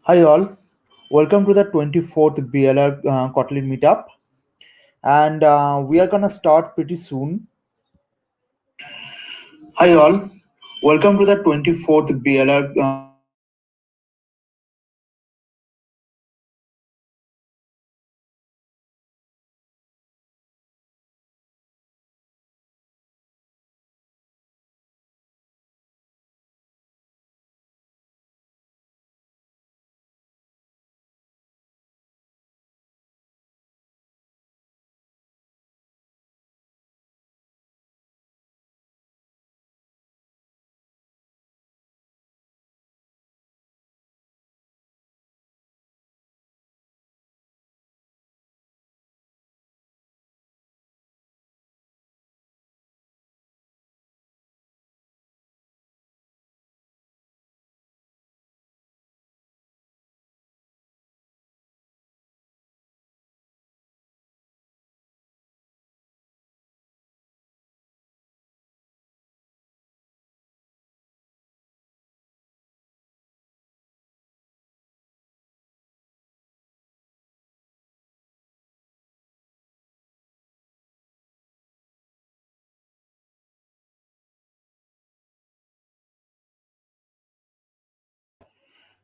Hi all, welcome to the 24th BlrKotlin Meetup, and we are gonna start pretty soon. Hi all, welcome to the 24th BLR.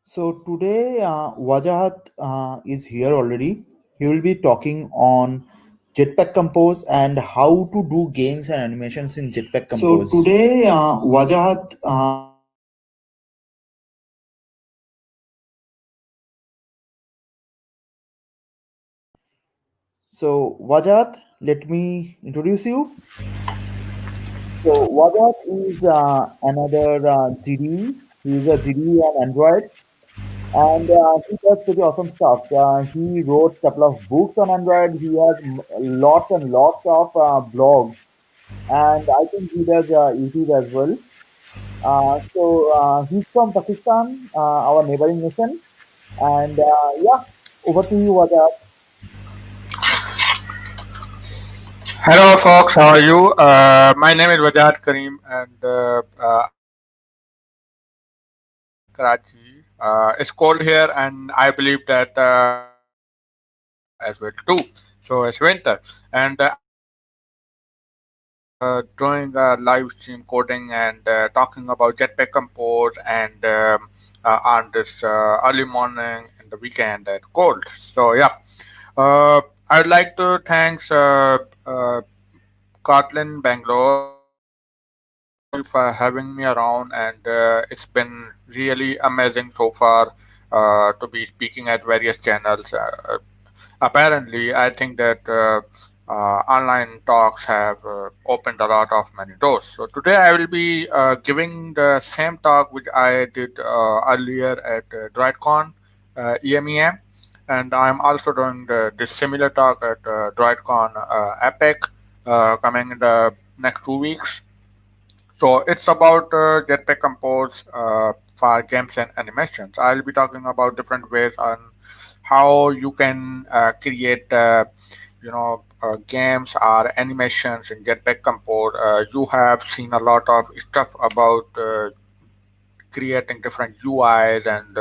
So today, Wajahat is here already. He will be talking on Jetpack Compose and how to do games and animations in Jetpack So Compose. today, Wajahat. So Wajahat, let me introduce you. So Wajahat is another GD. He is a GD on Android. And he does pretty awesome stuff. He wrote a couple of books on Android. He has lots and lots of blogs, and I think he does YouTube as well. So he's from Pakistan, our neighboring nation. And yeah, over to you, Wajah. Hello, folks. How are you? My name is Wajahat Karim, and Karachi. It's cold here, and I believe that as well too. So it's winter, and doing live stream coding and talking about Jetpack Compose and on this early morning and the weekend at cold. So yeah, I'd like to thanks Kotlin Bangalore for having me around, and it's been really amazing so far to be speaking at various channels. Apparently, I think that online talks have opened a lot of many doors. So today I will be giving the same talk which I did earlier at DroidCon EMEM, and I'm also doing this similar talk at DroidCon Epic coming in the next 2 weeks. So it's about Jetpack Compose for games and animations. I'll be talking about different ways on how you can create, games or animations in Jetpack Compose. You have seen a lot of stuff about creating different UIs and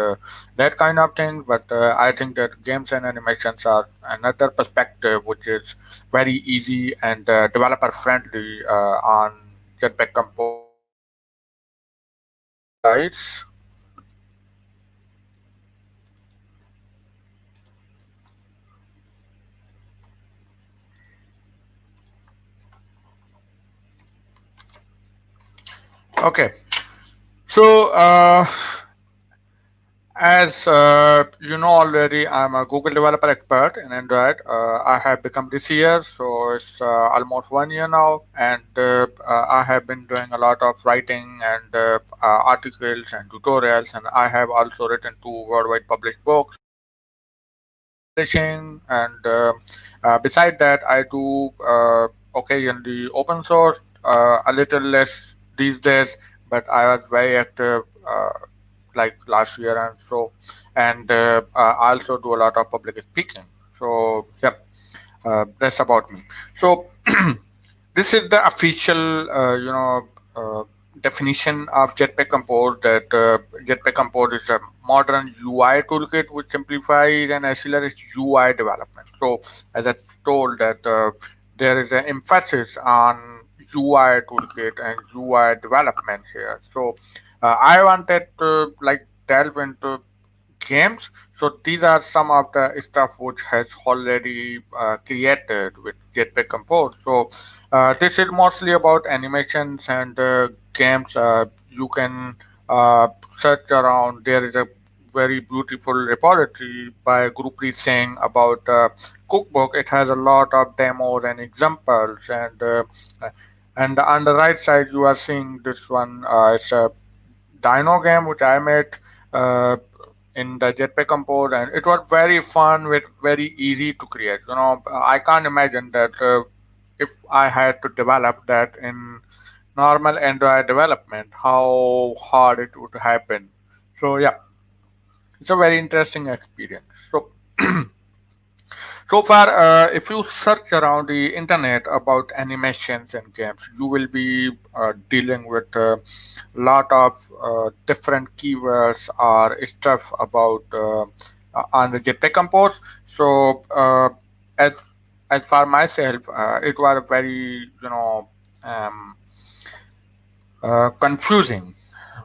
that kind of thing. But I think that games and animations are another perspective which is very easy and developer friendly on Jetpack Compose. Slides. Okay. So, as you know already, I'm a Google developer expert in Android. I have become this year, so it's almost 1 year now, and I have been doing a lot of writing and articles and tutorials, and I have also written two worldwide published books. Publishing, and beside that, I do occasionally open source, a little less these days, but I was very active like last year and so, and I also do a lot of public speaking. So yeah, that's about me. So this is the official, uh, definition of Jetpack Compose that Jetpack Compose is a modern UI toolkit which simplifies and accelerates UI development. So, as I told that there is an emphasis on UI toolkit and UI development here. So, I wanted to like delve into games. So these are some of the stuff which has already created with Jetpack Compose. So this is mostly about animations and games. You can search around. There is a very beautiful repository by Group saying about cookbook. It has a lot of demos and examples, and on the right side you are seeing this one. It's a Dino game which I made uh, in the Jetpack Compose, and it was very fun with very easy to create. I can't imagine that if I had to develop that in normal Android development, how hard it would have been. So yeah, it's a very interesting experience. So far, if you search around the internet about animations and games, you will be dealing with a lot of different keywords or stuff about on the Jetpack Compose. So, as as for myself, it was very um, confusing.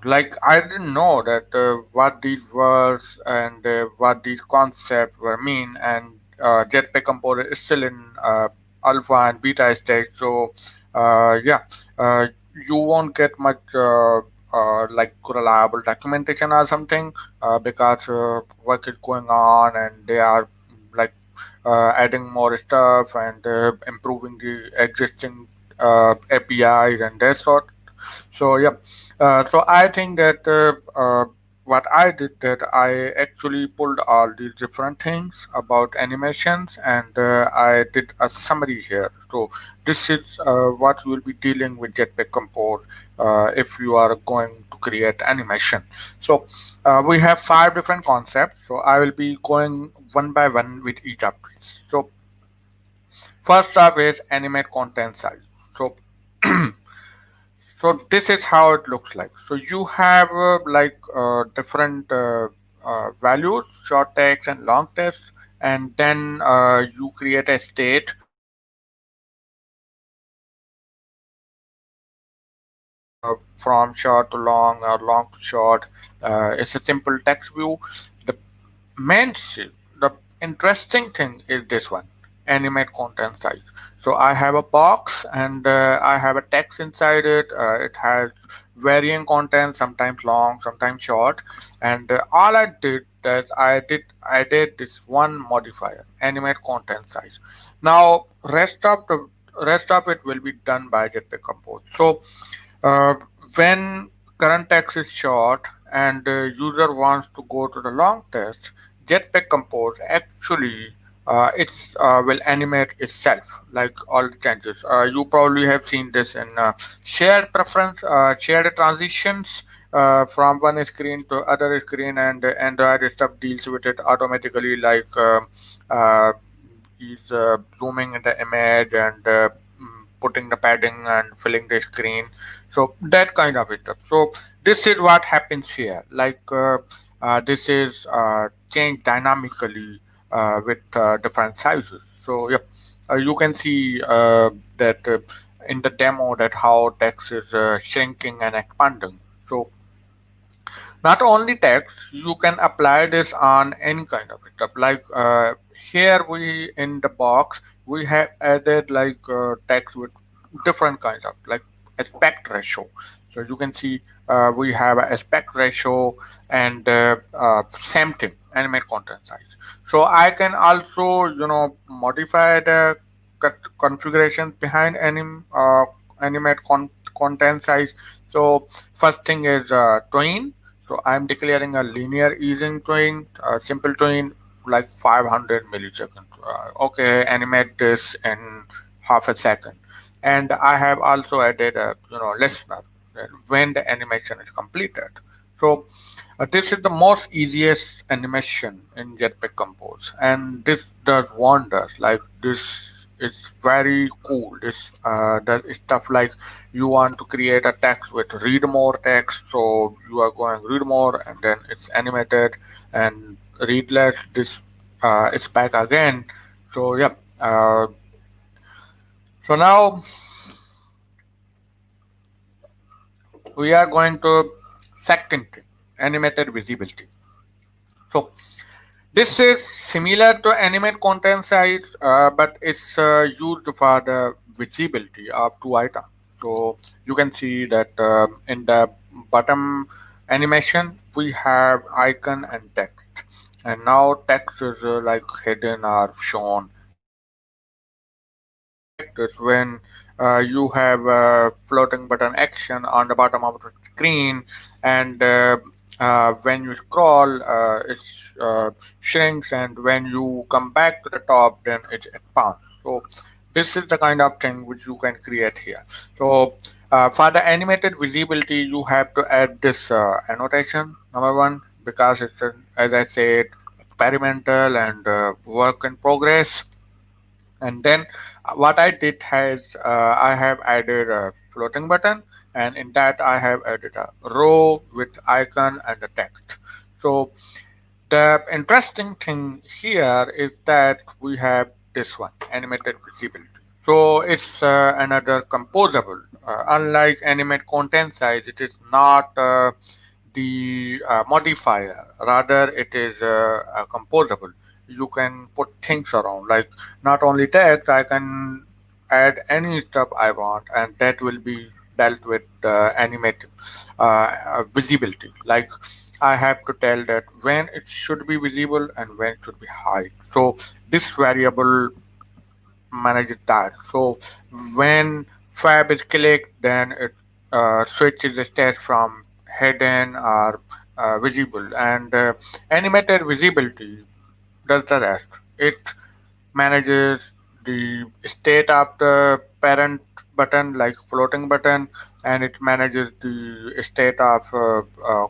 Like I didn't know that what these words and what these concepts were mean, and Jetpack Composer is still in alpha and beta stage. So yeah, uh, you won't get much like reliable documentation or something because work is going on and they are like adding more stuff and improving the existing APIs and that sort. So yeah, so I think that what I did that I actually pulled all these different things about animations and I did a summary here. So this is what you will be dealing with Jetpack Compose if you are going to create animation. So we have five different concepts. So I will be going one by one with each of these. So first off is animate content size. So so this is how it looks like. So you have different values, short text and long text, and then you create a state from short to long or long to short. It's a simple text view. The the interesting thing is this one, animate content size. So I have a box and I have a text inside it. It has varying content, sometimes long, sometimes short, and all I did that I did this one modifier, animate content size. Now rest of it will be done by Jetpack Compose. So uh, when current text is short and user wants to go to the long text, Jetpack Compose actually it's will animate itself like all the changes. You probably have seen this in shared preference, shared transitions from one screen to other screen, and Android stuff deals with it automatically, like uh, is zooming in the image and putting the padding and filling the screen. So that kind of stuff. So this is what happens here. Like this is changed dynamically with different sizes. So yeah, you can see that in the demo that how text is shrinking and expanding. So not only text, you can apply this on any kind of stuff. Like here we in the box we have added like text with different kinds of like aspect ratio. So you can see we have a aspect ratio and same thing, animate content size. So I can also modify the configuration behind animate content size. So first thing is tween. So I'm declaring a linear easing tween, simple tween, like 500 milliseconds. Okay, animate this in half a second. And I have also added a listener when the animation is completed. So this is the most easiest animation in Jetpack Compose, and this does wonders. Like this is very cool. This the stuff like you want to create a text with read more text, so you are going read more, and then it's animated, and read less. This it's back again. So yeah. Uh, so now we are going to second thing, animated visibility. So this is similar to animate content size, but it's used for the visibility of two items. So you can see that in the bottom animation we have icon and text, and now text is like hidden or shown, and animated effect is when you have a floating button action on the bottom of the screen, and when you scroll, it shrinks, and when you come back to the top, then it expands. So this is the kind of thing which you can create here. So for the animated visibility, you have to add this annotation number one, because it's as I said, experimental and work in progress. And then what I did is I have added a floating button, and in that I have added a row with icon and a text. So the interesting thing here is that we have this one, animated visibility. So it's another composable. Unlike animate content size, it is not the modifier. Rather, it is composable. You can put things around, like not only text, I can add any stuff I want, and that will be dealt with animate visibility. Like I have to tell that when it should be visible and when it should be hide. So this variable manages that. So when fab is clicked, then it switches the state from hidden or visible, and animated visibility does the rest. It manages the state of the parent button, like floating button, and it manages the state of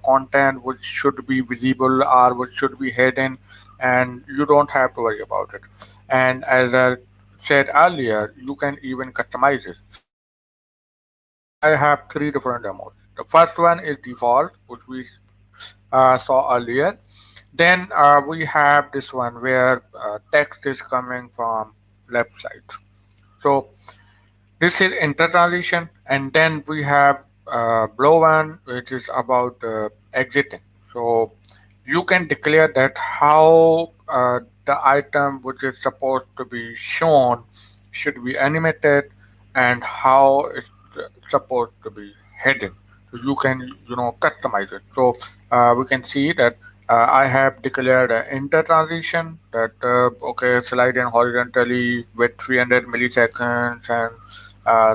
content which should be visible or which should be hidden, and you don't have to worry about it. And as I said earlier, you can even customize it. So I have three different demos. The first one is default, which we saw earlier. Then we have this one where text is coming from left side. So this is intertransition, and then we have blow one, which is about exiting. So you can declare that how the item which is supposed to be shown should be animated, and how it's supposed to be hidden. So you can customize it. So we can see that I have declared an enter transition that okay, slide in horizontally with 300 milliseconds, and uh,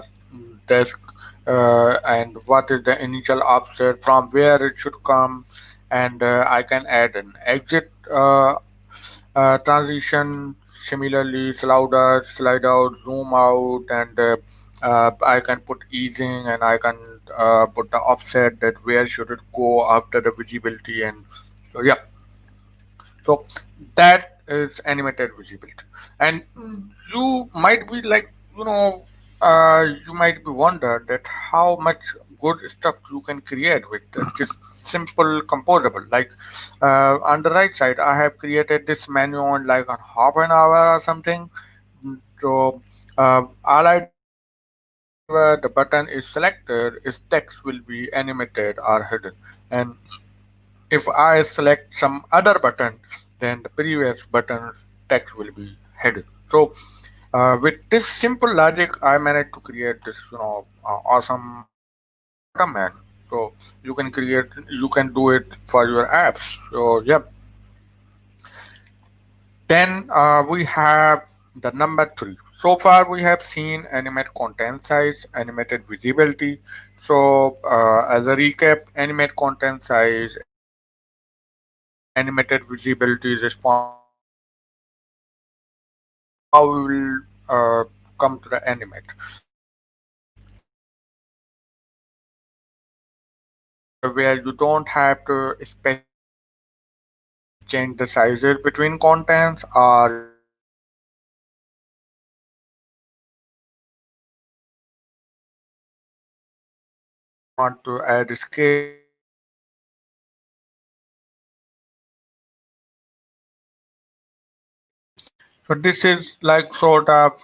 desk, and what is the initial offset from where it should come, and I can add an exit transition. Similarly, slide out, zoom out, and I can put easing, and I can put the offset that where should it go after the visibility. And so yeah, so that is animated visibility. And you might be like, you might be wonder that how much good stuff you can create with just simple composable. Like on the right side, I have created this menu on like on half an hour or something. So all I do is whenever the button is selected, its text will be animated or hidden. And if I select some other button, then the previous button text will be hidden. So with this simple logic, I managed to create this, awesome button man. So you can do it for your apps. So yeah. Then we have the number three. So far, we have seen animate content size, animated visibility. So as a recap, animate content size is static, and animated visibility is responsive. So now we will come to the animate. So animate is where you don't have to specifically change the sizes between contents, or you don't have to change the want to add scale, so this is like sort of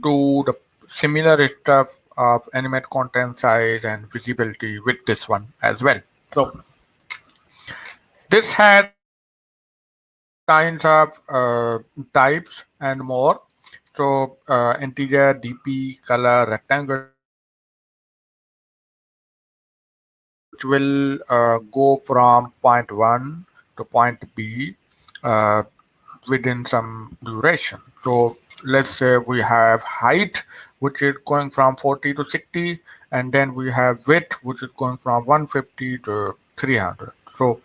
do the similar stuff of animate content size and visibility with this one as well. So this had different kinds of types and more. So integer, DP, color, rectangle, which will go from point 1 to point B uh, within some duration. So let's say we have height, which is going from 40 to 60, and then we have width, which is going from 150 to 300. So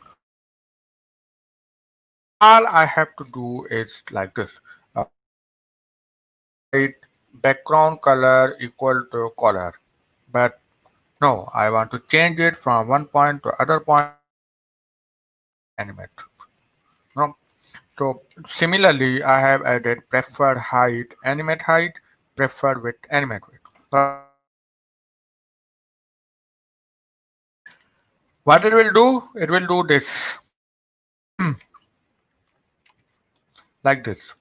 all I have to do is like this. Write background color equal to color. But no, I want to change it from one point to other point animate. No. So similarly, I have added preferred height, preferred width, animate width. Right. What it will do this like this.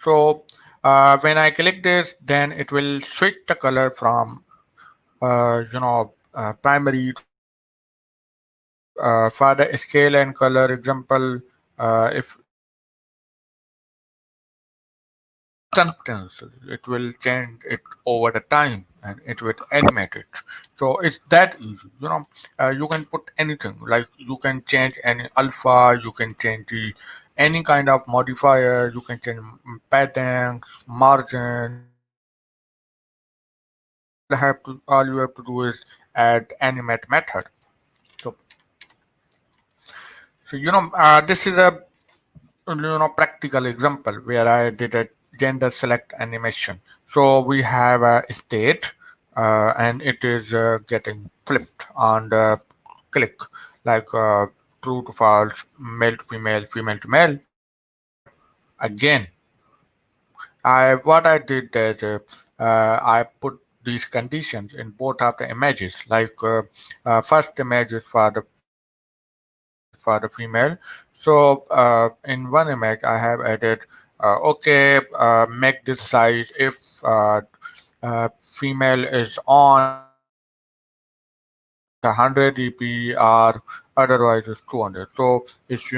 So when I click this, then it will switch the color from primary to secondary. So for the scale and color example, if instance, it will change it over the time and it will animate it. So it's that easy. You can put anything like you can change any alpha, you can change any kind of modifier, you can change patterns, margin, and all you have to do is add animate method. So this is a practical example where I did a gender select animation. So we have a state and it is getting flipped on the click like true to false, male to female, female to male. But again, I what I did that I put these conditions in both of the images. Like first image is for the male, second image is for the female. So in one image, I have added okay, make this size if female is on, it's 100 EP or otherwise it's 200. So it's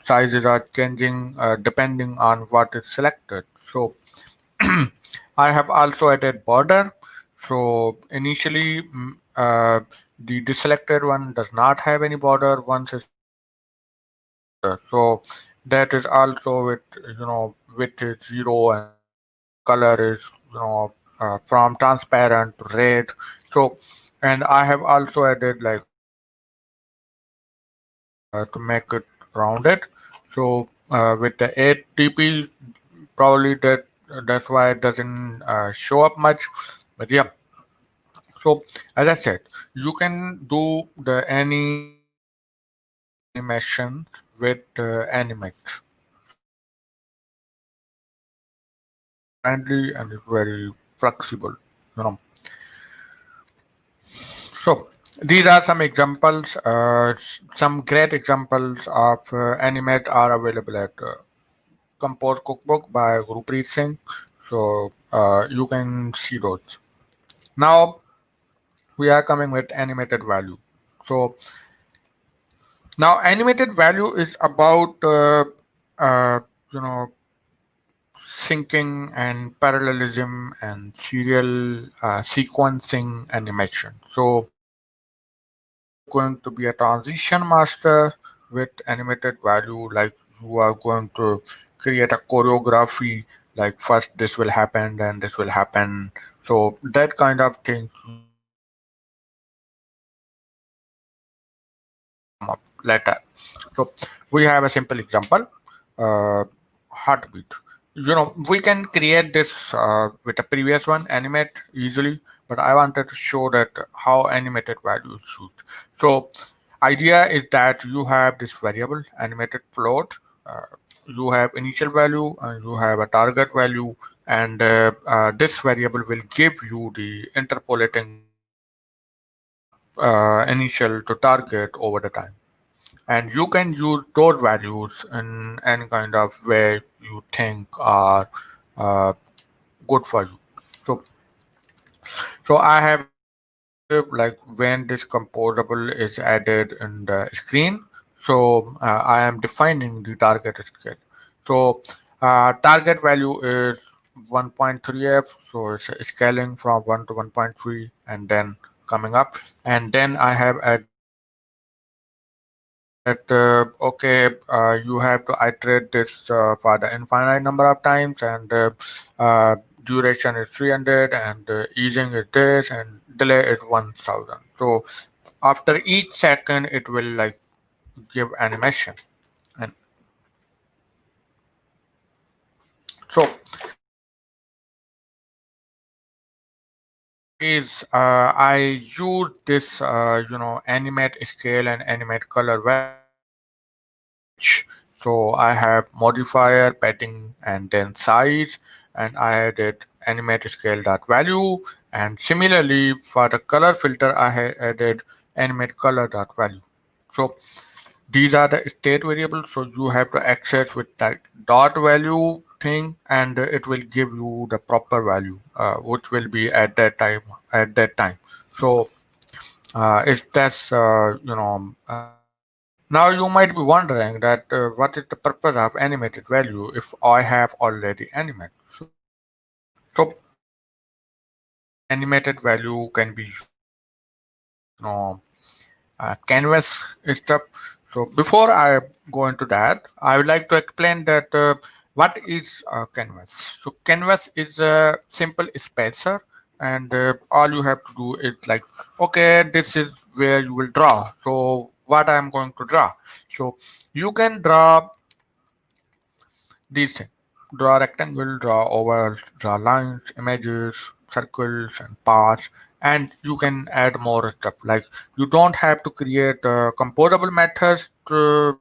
sizes are changing depending on what is selected. So I have also added border. So initially, the deselected one does not have any border. Once it's selected, it will have a border. So that is also with width is 0 and color is from transparent to red. So and I have also added like to make it rounded. So with the 8 dp, probably that's why it doesn't show up much. But yeah, so as I said, you can do the any animation with animate. So it's very user friendly and it's very flexible. You know. So these are some examples. Some great examples of animate are available at Compose Cookbook by Gurupreet Singh. So you can see those. Now we are coming with animated value. So now animated value is about uh, you know syncing and parallelism and serial sequencing animation. So you are going to be a transition master with animated value, like you are going to create a choreography, like first this will happen, then this will happen. So that kind of thing you can come up later. So we have a simple example, uh, heartbeat. We can create this with a previous one, animate easily, but I wanted to show that how animated value is used. So idea is that you have this variable animated float. You have initial value and you have a target value. and this variable will give you the interpolating initial to target over the time, and you can use those values in any kind of way you think are uh, good for you. So I have added like when this composable is added in the screen. So I am defining the target scale. So target value is 1.3f. So it's scaling from 1 to 1.3 and then coming up. And then I have added that okay, you have to iterate this for the infinite number of times, and duration is 300, and easing is this, and delay is 1000. So after each second it will like give animation. And so is I use this animate scale and animate color variable in which, so I have modifier padding and then size, and I added animate scale dot value, and similarly for the color filter I had added animate color dot value. So these are the state variables, so you have to access with that dot value thing, and it will give you the proper value, which will be at that time. So it's that's now you might be wondering that what is the purpose of animated value if I have already animated. So animated value can be used for canvas stuff. So before I go into that, I would like to explain that what is canvas. So canvas is a simple spacer, and all you have to do is like, okay, this is where you will draw. So what I am going to draw. So you can draw these things. Draw rectangle, draw oval, draw lines, images, circles, and parts, and you can add more stuff. Like you don't have to create composable methods when you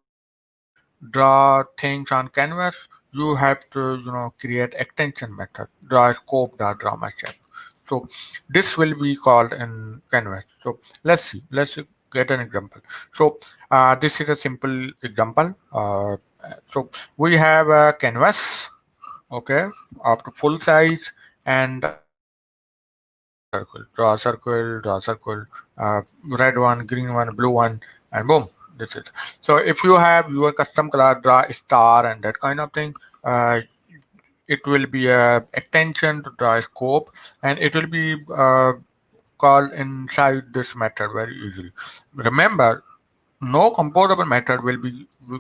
draw things on canvas. You have to create extension method. Draw scope, draw my shape. So this will be called in canvas. So let's see. Let's get an example. So this is a simple example. So we have a canvas, okay, up to full size, and draw a circle, red one, green one, blue one, and boom, this is. So if you have your custom color, draw a star and that kind of thing. It will be a extension to draw a scope, and it will be called inside this method very easily. Remember, no composable method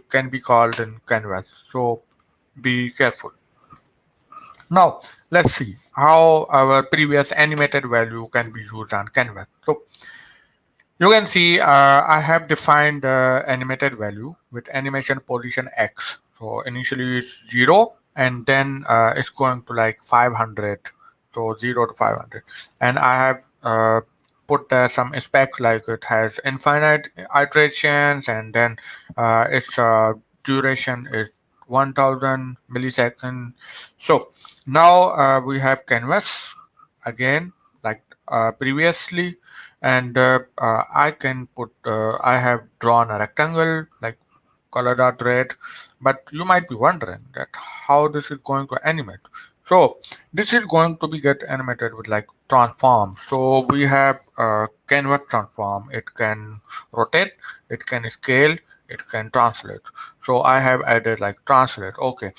can be called in canvas, so be careful. Now let's see how our previous animated value can be used on canvas. So you can see I have defined the animated value with animation position X. So initially it's 0, and then it's going to like 500. So 0 to 500. And I have put some specs like it has infinite iterations, and then its duration is 1000 milliseconds. So now we have canvas again, like previously, and I can put I have drawn a rectangle like color dot red, but you might be wondering that how this is going to animate. So this is going to be get animated with like transform. So we have canvas transform. It can rotate, it can scale, it can translate. So I have added like translate. Okay,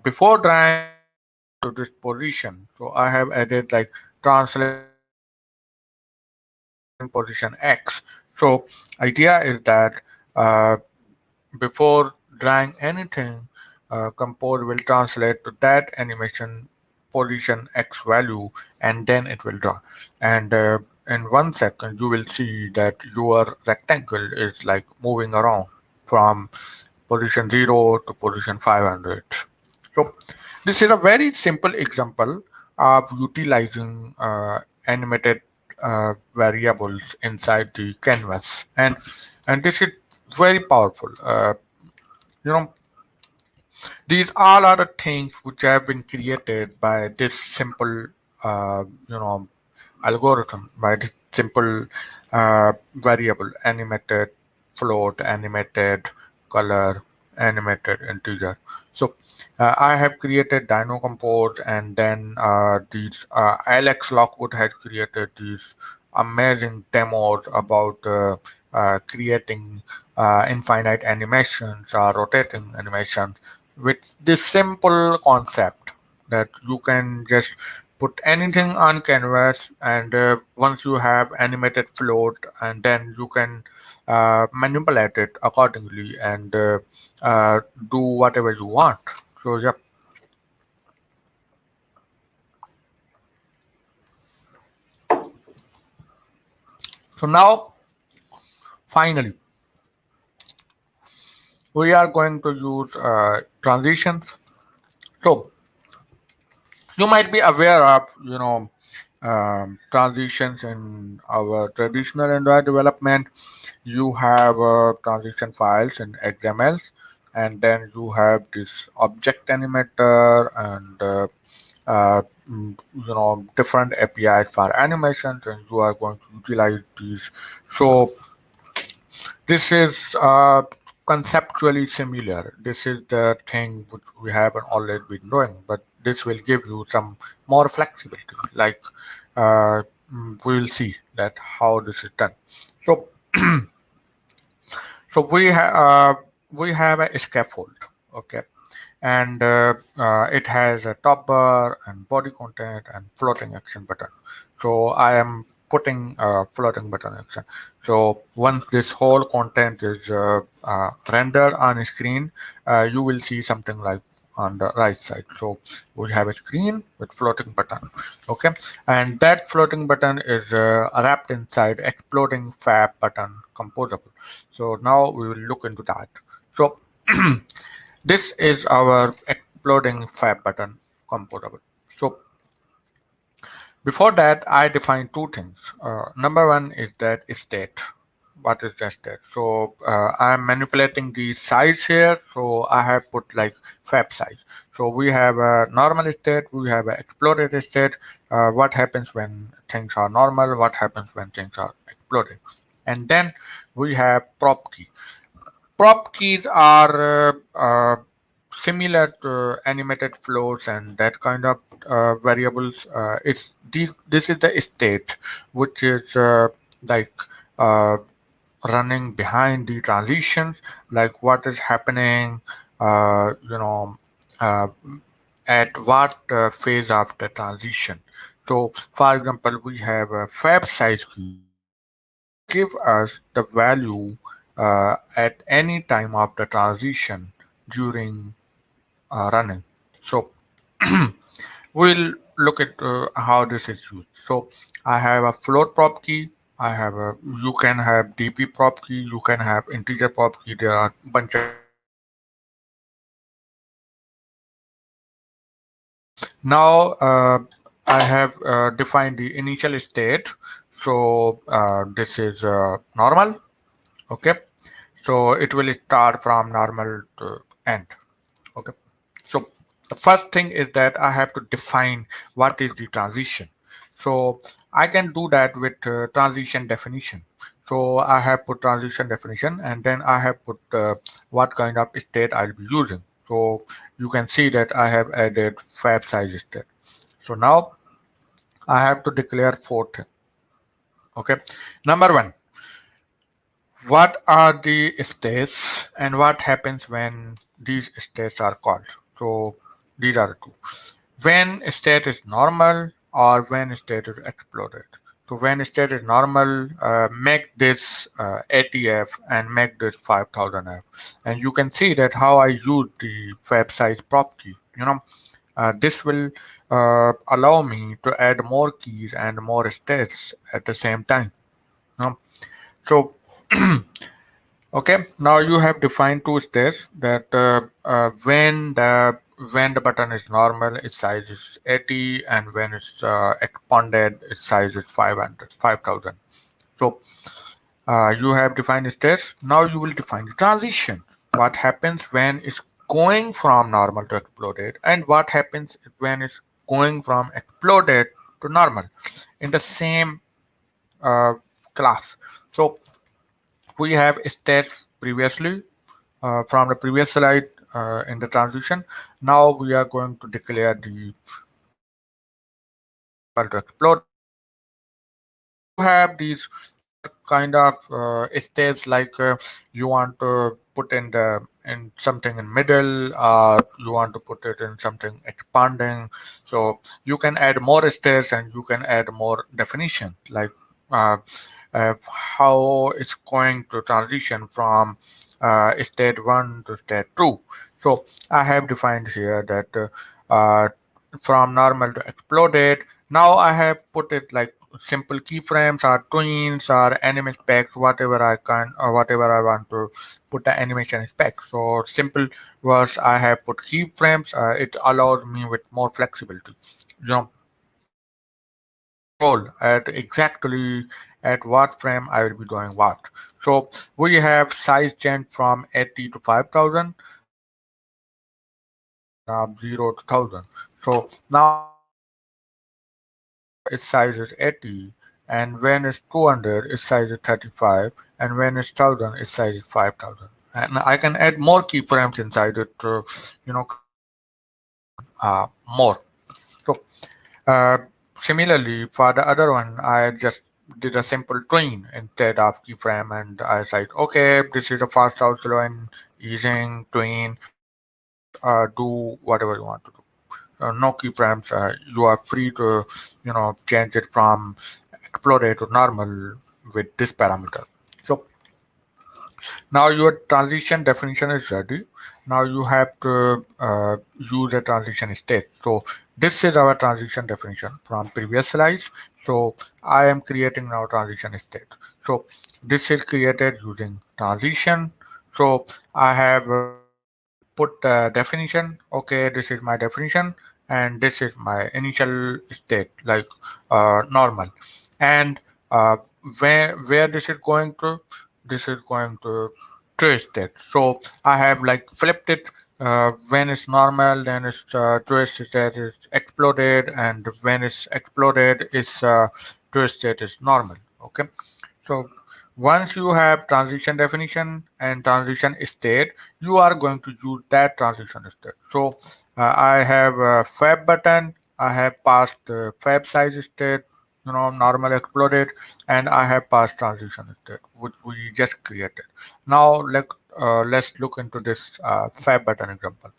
before drawing anything to this position, so I have added like translate animation position X. So idea is that uh, before drawing anything, compose will translate to that animation position X value, and then it will draw. And in 1 second, you will see that your rectangle is like moving around from position 0 to position 500. So this is a very simple example of utilizing animated variables inside the canvas, and this is very powerful. You know, These all are the things which have been created by this simple, you know, algorithm, by this simple variable, animated float, animated color, animated integer. So I have created Dino Compose, and then these Alex Lockwood had created these amazing demos about creating infinite animations or rotating animations with this simple concept that you can just put anything on canvas, and once you have animated float, and then you can manipulate it accordingly and uh, do whatever you want. So yeah. So now finally we are going to use transitions. So you might be aware of, transitions in our traditional Android development. You have transition files in XML, and then you have this object animator and different APIs for animations, and you are going to utilize these. So this is conceptually similar. This is the thing which we haven't already been doing, but this will give you some more flexibility. Like we will see that how this is done. So we have a scaffold, okay, and it has a top bar and body content and floating action button. So I am putting a floating button action. So once this whole content is rendered on a screen, you will see something like on the right side. So we have a screen with floating button, okay, and that floating button is wrapped inside exploding fab button composable. So now we will look into that. So this is our exploding fab button composable. So before that, I defined two things. Number one is that state. What is the state? So I'm manipulating the size here. So I have put like fab size. So we have a normal state, we have an exploded state. What happens when things are normal? What happens when things are exploded? And then we have prop key. Prop keys are similar to animated floats and that kind of variables. This is the state, which is like uh, running behind the transitions, like what is happening, uh, you know, uh, at what phase of the transition. So, for example, we have a fab size key, which give us the value at any time of the transition during running. So we'll look at how this is used. So I have a float prop key. I have a you can have DP prop key. You can have integer prop key. There are a bunch of prop keys. Now I have defined the initial state. So this is normal. Okay. So it will start from normal to end. Okay. So the first thing is that I have to define what is the transition. So I can do that with transition definition. So I have put transition definition, and then I have put what kind of state I'll be using. So you can see that I have added fab size state. So now I have to declare four things. Okay. Number one, what are the states and what happens when these states are called? So these are two. When state is normal or when state is exploded. So when state is normal, make this ATF and make this 5000F. And you can see that how I use the fab size prop key. This will allow me to add more keys and more states at the same time. You know? So okay, now you have defined two states that when the button is normal, its size is 80, and when it's expanded, its size is 500, 5000. So you have defined states. Now you will define the transition. What happens when it's going from normal to exploded, and what happens when it's going from exploded to normal in the same uh, class. So we have states previously from the previous slide in the transition. Now we are going to declare the from normal to exploded. So you have these four kind of states like you want to put in something in middle, or you want to put it in something expanding. So you can add more states and you can add more definition like uh, how it's going to transition from state 1 to state 2. So I have defined here that from normal to exploded. Now I have put it like simple keyframes or twins or anime specs, whatever I can or whatever I want to put the animation spec. So simple words I have put keyframes. It allows me with more flexibility. You know, I can control at exactly at what frame I will be doing what. So we have size change from 80 to 5000, and 0 to 1000. So now when it's 100, its size is 80, and when it's 200, its size is 35, and when it's 1000, its size is 5000. And I can add more keyframes inside it to, customize it even more. So uh, similarly, for the other one, I just did a simple tween instead of keyframe, and I said, okay, this is a fast out slow and easing tween. Just do whatever you want to do. No keyframes. You are free to, change it from exploded to normal with this parameter. So now your transition definition is ready. Now you have to use a transition state. So this is our transition definition from previous slides. So I am creating now transition state. So this is created using transition. So I have put the definition. Okay, this is my definition, and this is my initial state, like normal. And where this is going to, this is going to twist it. So I have like flipped it. When it's normal, then it's twisted, it's exploded, and when it's exploded, it's twisted, is normal. Okay, so once you have transition definition and transition state, you are going to use that transition state. So I have a fab button, I have passed fab size state, normal exploded, and I have passed transition state, which we just created. Now let's look into this fab button example.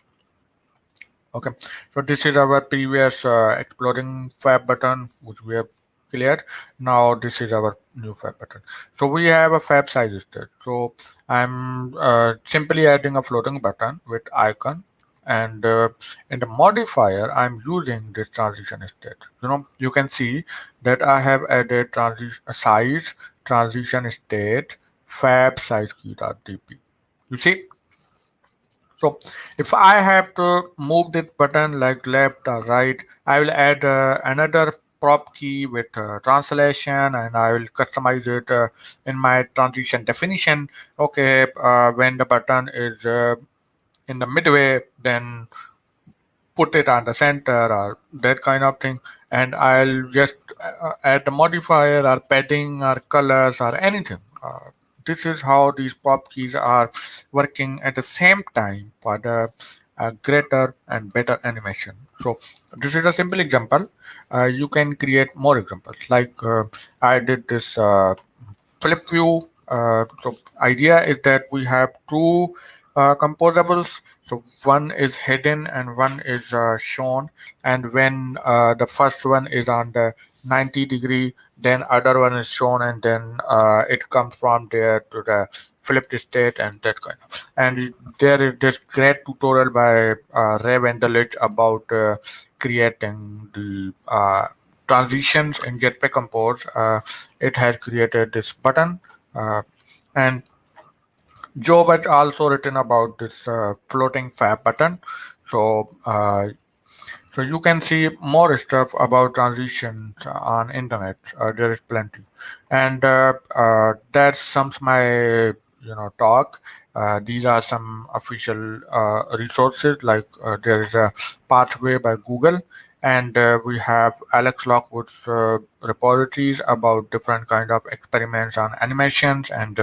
Okay, so this is our previous exploring fab button, which we have cleared. Now this is our new fab button. So we have a fab size state. So I'm simply adding a floating button with icon, and in the modifier, I'm using this transition state. You can see that I have added transition size, transition state, fab size key.dp. You see, so if I have to move this button like left or right, I will add another prop key with translation, and I will customize it in my transition definition. Okay, when the button is in the midway, then put it on the center or that kind of thing, and I'll just add the modifier or padding or colors or anything. This is how these pop keys are working at the same time for the greater and better animation. So this is a simple example. You can create more examples like I did this flip view. So idea is that we have two composables. So one is hidden and one is shown. And when the first one is on the 90-degree, then other one is shown, and then it comes from there to the flipped state and that kind of. And there is this great tutorial by Ray Wendelich about creating the transitions in Jetpack Compose. It has created this button, uh, and Job has also written about this floating fab button. So so you can see more stuff about transitions on internet. There is plenty, and that sums my talk. These are some official resources, like there is a Pathway by Google, and we have Alex Lockwood's repositories about different kind of experiments on animations, and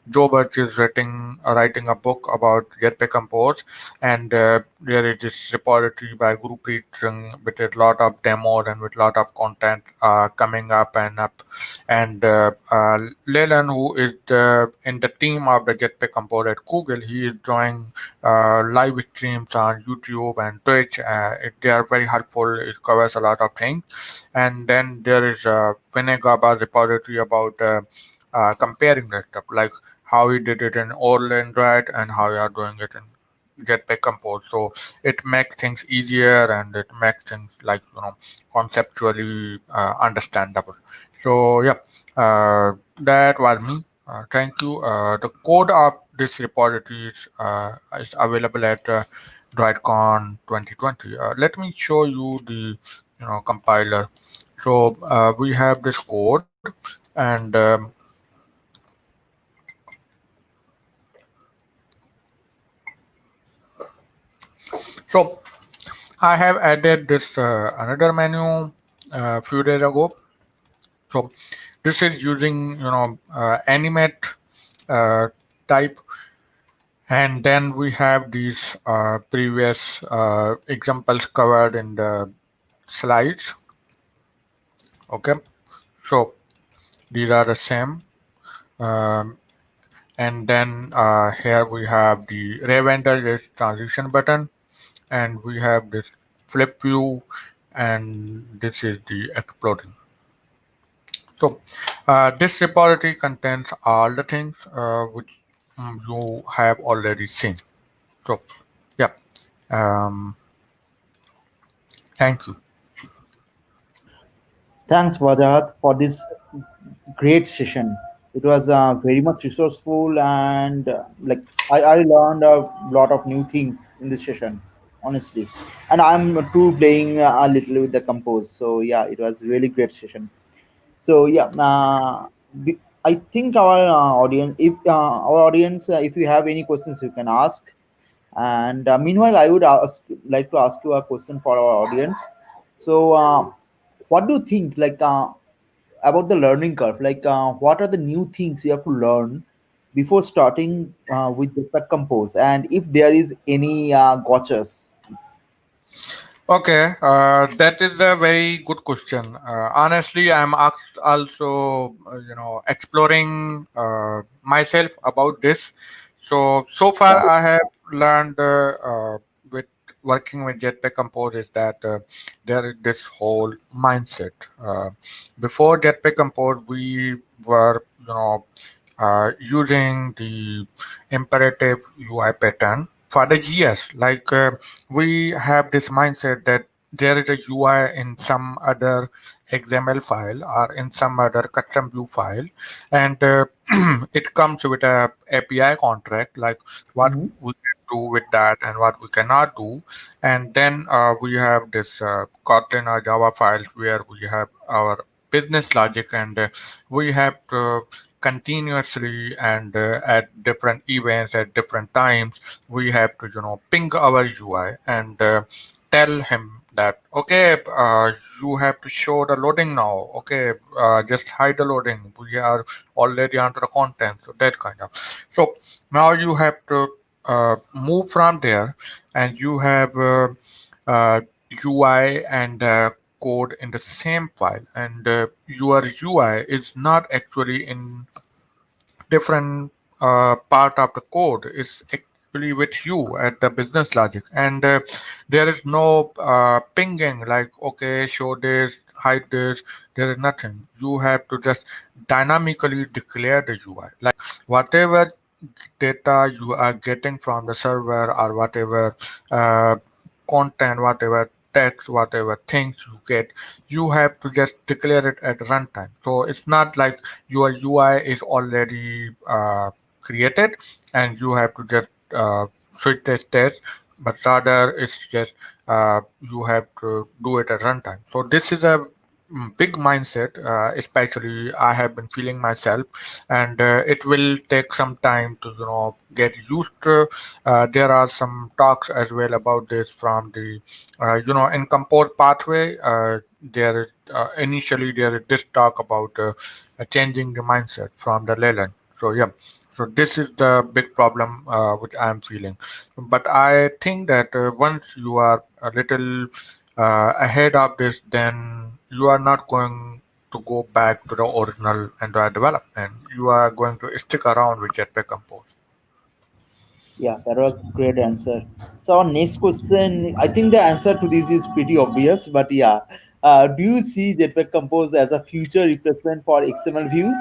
Joe Birch is writing a book about Jetpack Compose, and there is this repository by Gurupreet Singh with a lot of demos and with lot of content coming up and up. And Leland, who is in the team of the Jetpack Compose at Google, he is drawing live streams on YouTube and Twitch. They are very helpful. It covers a lot of things. And then there is Vinay Gaba's repository about comparing that stuff, like how he did it in old Android and how you are doing it in Jetpack Compose. So it makes things easier and it makes things like conceptually understandable. So yeah, that was me. Thank you. The code of this repository is available at DroidCon 2020. Let me show you the compiler. So we have this code, and so I have added this another menu a few days ago. So this is using animate uh, type, and then we have these previous examples covered in the slides. Okay, so these are the same. Um, and then here we have the Ravender is transition button, and we have this flip view, and this is the exploding. So this repository contains all the things which you have already seen. So yeah, um, thank you. Thanks, Wajahat, for this great session. It was very much resourceful, and I learned a lot of new things in this session, honestly. And I'm too playing a little with the compose. So yeah, it was really great session. So yeah, I think our audience, if you have any questions, you can ask. And meanwhile, I would like to ask you a question for our audience. So, what do you think, about the learning curve? What are the new things you have to learn before starting with the compose? And if there is any gotchas? Okay, that is a very good question. Honestly, I'm also, exploring myself about this. So far, I have learned with working with Jetpack Compose is that there is this whole mindset. Before Jetpack Compose, we were, using the imperative UI pattern for the GS. We have this mindset that there is a UI in some other XML file or in some other custom view file, and it comes with a API contract, like what Mm-hmm. we can do with that and what we cannot do. And then we have this Kotlin or Java files where we have our business logic, and we have to continuously and at different events at different times we have to ping our UI and tell him that, okay, you have to show the loading now. Okay, just hide the loading, we are already under the content. So that kind of, so now you have to move from there, and you have uh, UI and code in the same file, and your UI is not actually in different part of the code. Is actually with you at the business logic, and there is no pinging like, okay, show this, hide this. There is nothing. You have to just dynamically declare the UI, like whatever data you are getting from the server, or whatever uh, content, whatever text, whatever things you get, you have to just declare it at runtime. So it's not like your UI is already created and you have to just switch the state, but rather it's just you have to do it at runtime. So this is a big mindset, especially I have been feeling myself, and it will take some time to get used to. There are some talks as well about this from the in compose pathway. There is initially there is this talk about changing the mindset from the Leyland. So yeah, so this is the big problem which I am feeling. But I think that once you are a little ahead of this, then you are not going to go back to the original Android development. You are going to stick around with Jetpack Compose. Yeah, that was great answer. So our next question, I think the answer to this is pretty obvious, but yeah, do you see Jetpack Compose as a future replacement for XML views?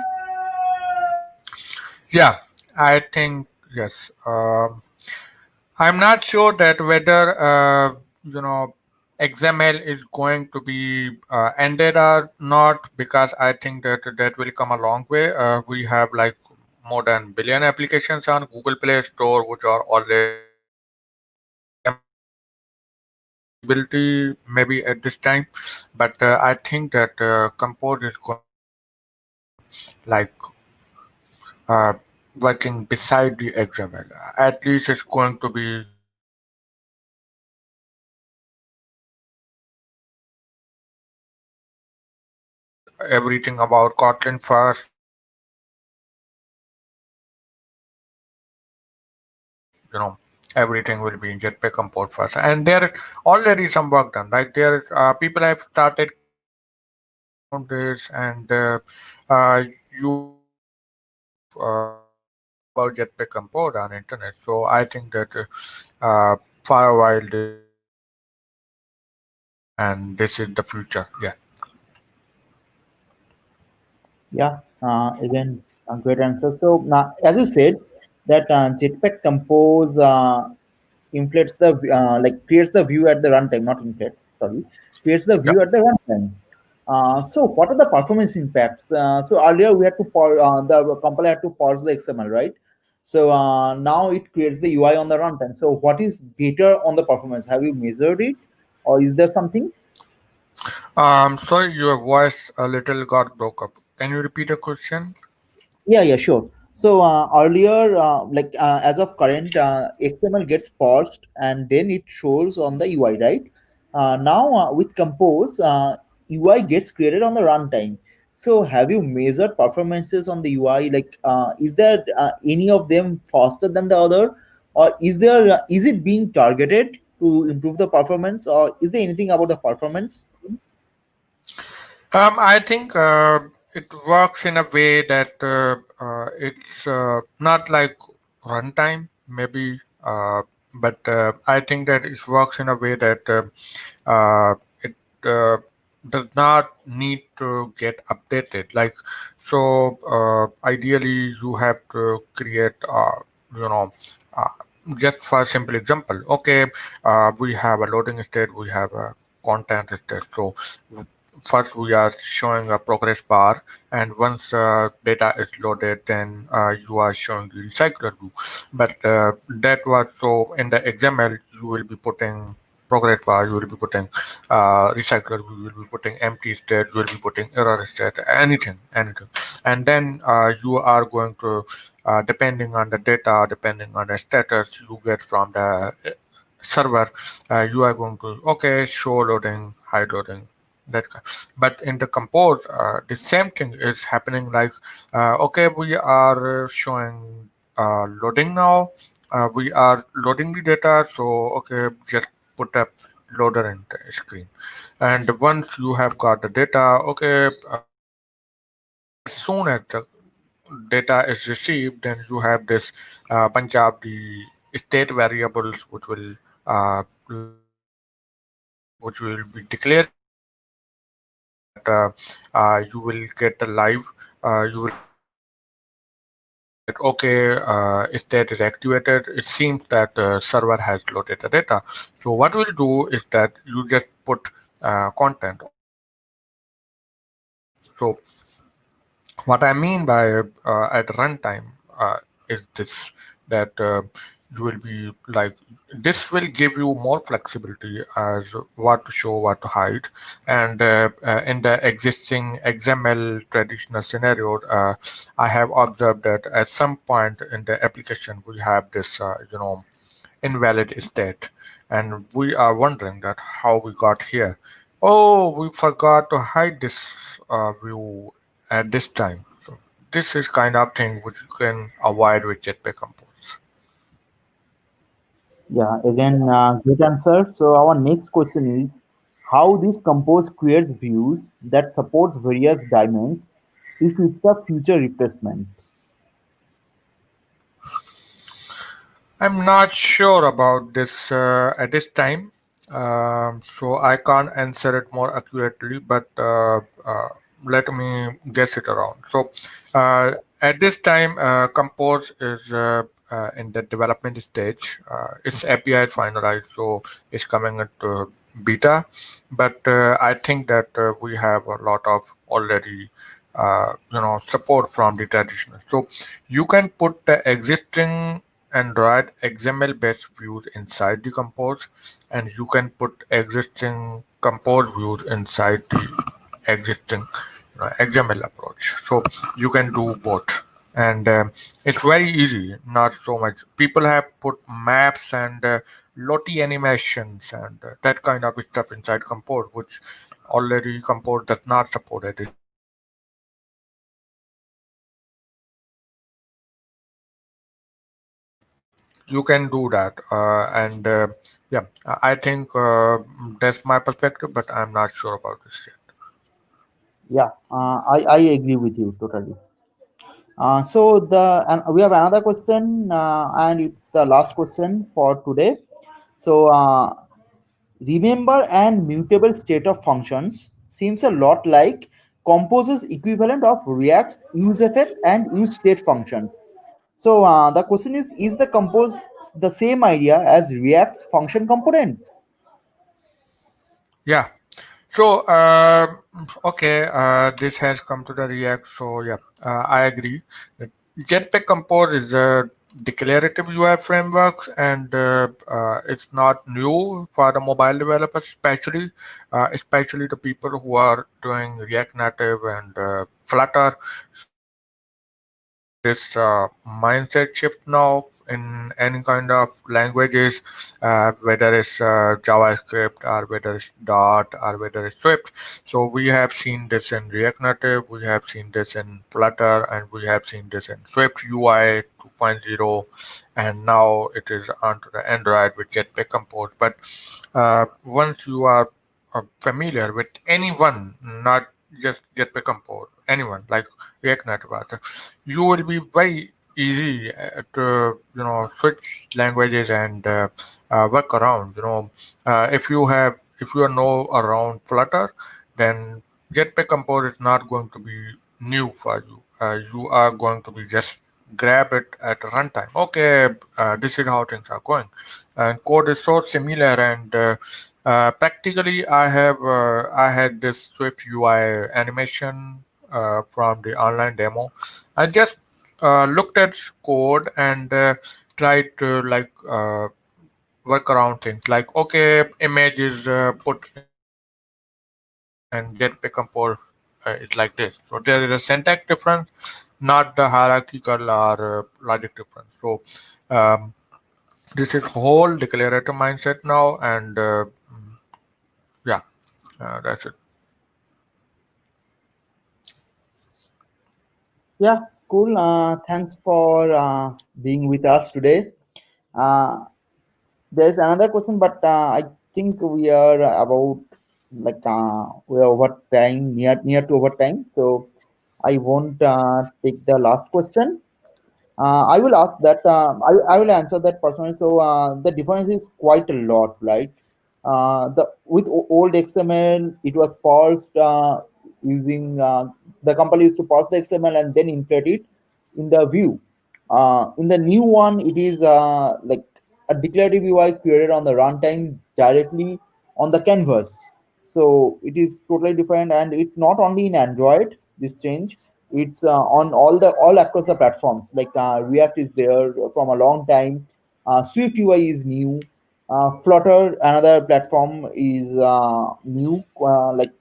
Yeah, I think yes. I'm not sure that whether XML is going to be ended or not, because I think that that will come a long way. We have like more than billion applications on Google Play Store which are already XML compatibility maybe at this time, but I think that Compose is going to be like uh, working beside the XML. At least it's going to be everything about Kotlin first, you know everything will be in Jetpack Compose first, and there is already some work done. Like there, people have started creating forums around this, and you have a lot of information about Jetpack Compose on internet. So I think that for a while this will continue, and this is the future. Yeah. Yeah, again, a great answer. So now, as you said, that Jetpack Compose inflates the like creates the view at the runtime, not inflates. Sorry, creates the Yeah. view at the runtime. So what are the performance impacts? So earlier we had to the compiler had to parse the XML, right? So now it creates the UI on the runtime. So what is better on the performance? Have you measured it, or is there something? Sorry, your voice a little got broke up. Can you repeat the question? Yeah, yeah, sure. So earlier, as of current, XML gets parsed and then it shows on the UI, right? Now with Compose, UI gets created on the runtime. So have you measured performances on the UI? Like, is there any of them faster than the other, or is it being targeted to improve the performance, or is there anything about the performance? I think it works in a way that it's not like runtime, maybe, but I think that it works in a way that it does not need to get updated. Like, so ideally, you have to create, you know, uh, just for a simple example. Okay, we have a loading state, we have a content state. So first we are showing a progress bar, and once data is loaded, then you are showing the recycler view. But that was so in the XML you will be putting progress bar, you will be putting recycler view, you will be putting empty state, you will be putting error state, anything, and then you are going to depending on the data, depending on the status you get from the server, you are going to okay show loading, high loading, that but in the Compose the same thing is happening. Like okay, we are showing loading now, we are loading the data, so okay, just put a loader in the screen, and once you have got the data, okay, as soon as the data is received, then you have this bunch of the state variables which will which will be declaring the state so that you will get the live, you will get the notification that okay, state is activated. It seems that the server has loaded the data. So what we'll do is that you just put content on the state. So what I mean by at runtime is this, that You will be like, this will give you more flexibility as what to show, what to hide. And in the existing XML traditional scenario, I have observed that at some point in the application we have this invalid state, and we are wondering that how we got here. Oh, we forgot to hide this view at this time. So this is kind of thing which you can avoid with Jetpack Compose. Yeah, again, great answer. So our next question is how this compose creates views that supports various dimensions if it's a future replacement. I'm not sure about this at this time, so I can't answer it more accurately, but let me guess it around. So, at this time, Compose is in the development stage. Its API is finalized, so it's coming into beta. But I think that we have a lot of already, support from the traditional. So you can put the existing Android XML based views inside the Compose, and you can put existing Compose views inside the existing XML approach. So you can do both, and it's very easy. Not so much. People have put maps and Lottie animations and that kind of stuff inside Compose, which already Compose does not support at this time. You can do that, and yeah, I think that's my perspective, but I'm not sure about this yet. Yeah, I agree with you totally. So and we have another question, and it's the last question for today. So remember and mutable state of functions seems a lot like Compose's equivalent of React's useEffect and useState functions. So the question is the Compose the same idea as React's function components? Yeah. So okay, this has come to the React. So yeah, I agree. Jetpack Compose is a declarative UI framework, and it's not new for the mobile developers, especially the people who are doing React Native and Flutter. So we have seen this mindset shift now in any kind of languages, whether it's JavaScript or whether it's Dart or whether it's Swift. So we have seen this in React Native, we have seen this in Flutter, and we have seen this in Swift UI 2.0, and now it is onto the Android with Jetpack Compose. But once you are familiar with anyone, not just Jetpack Compose, anyone like React Native, you will be very easy to switch languages and work around. If you know around Flutter, then Jetpack Compose is not going to be new for you. You are going to be just grab it at runtime. Okay, this is how things are going, and code is so similar. And practically, I had this Swift UI animation from the online demo. I just looked at code and tried to work around things like, okay, image is put inside Jetpack Compose, and Jetpack Compose is like this. So there is a syntax difference, not the hierarchical or logic difference. So um, this is whole declarative mindset now, and yeah, that's it. Yeah, cool. Thanks for being with us today. Uh, there's another question, but I think we are about we are over time, near to over time. So I won't take the last question. I will ask that. I will answer that personally. So the difference is quite a lot, right? The with old XML, it was parsed using the company used to parse the XML and then inflate it in the view. In the new one, it is like a declarative UI created on the runtime directly on the canvas. So it is totally different, and it's not only in Android. This change, it's on all across the platforms. Like React is there from a long time. Swift UI is new. Flutter, another platform, is new, like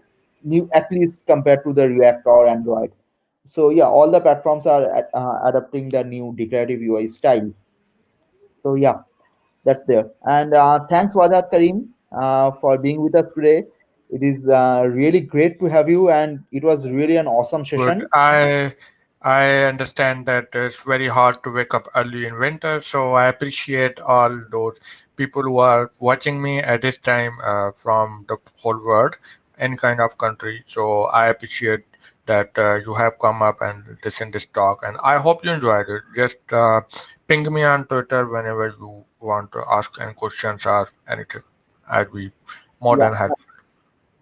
new at least compared to the React or Android. So yeah, all the platforms are adopting the new declarative UI style. So yeah, that's there. And thanks, Wajahat Karim, for being with us today. It is really great to have you, and it was really an awesome Good. session. I understand that it's very hard to wake up early in winter, so I appreciate all those people who are watching me at this time from the whole world, any kind of country. So I appreciate that you have come up and listened this talk, and I hope you enjoyed it. Just ping me on Twitter whenever you want to ask any questions or anything. I'd be more Yeah, than happy.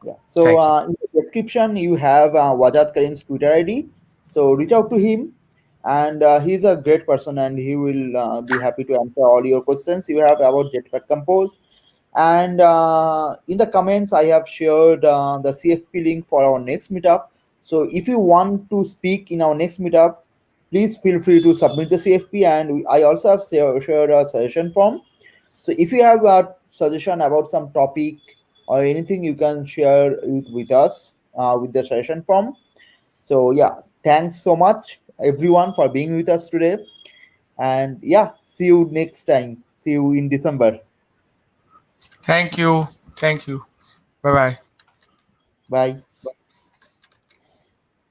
yeah. So Thank you. in the description, you have Wajat Karim's Twitter ID. So reach out to him, and he's a great person, and he will be happy to answer all your questions you have about Jetpack Compose. And in the comments, I have shared the CFP link for our next meetup. So if you want to speak in our next meetup, please feel free to submit the CFP. And I also have shared a suggestion form. So if you have a suggestion about some topic or anything, you can share it with us with the suggestion form. So yeah, thanks so much everyone for being with us today. And yeah, see you next time. See you in December. Thank you. Thank you. Bye bye. Bye.